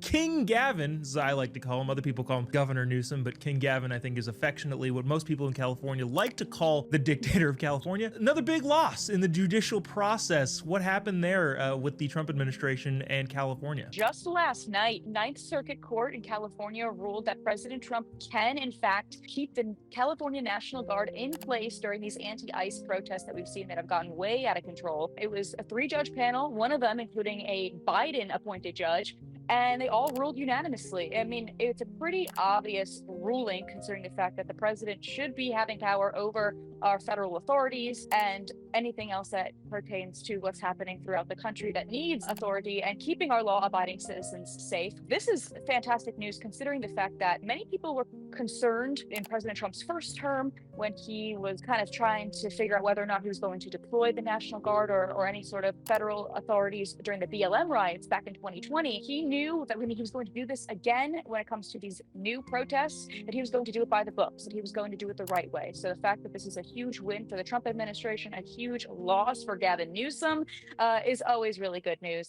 King Gavin, as I like to call him, other people call him Governor Newsom, but King Gavin, I think, is affectionately what most people in California like to call the dictator of California. Another big loss in the judicial process. What happened there with the Trump administration and California? Just last night, Ninth Circuit Court in California ruled that President Trump can, in fact, keep the California National Guard in place during these anti-ICE protests that we've seen that have gotten way out of control. It was a three-judge panel, one of them including a Biden-appointed judge, and they all ruled unanimously. I mean, it's a pretty obvious ruling considering the fact that the president should be having power over our federal authorities and anything else that pertains to what's happening throughout the country that needs authority and keeping our law-abiding citizens safe. This is fantastic news considering the fact that many people were concerned in President Trump's first term when he was kind of trying to figure out whether or not he was going to deploy the National Guard or any sort of federal authorities during the BLM riots back in 2020. He knew that when he was going to do this again when it comes to these new protests, that he was going to do it by the books, that he was going to do it the right way. So the fact that this is a huge win for the Trump administration, a huge loss for Gavin Newsom, is always really good news.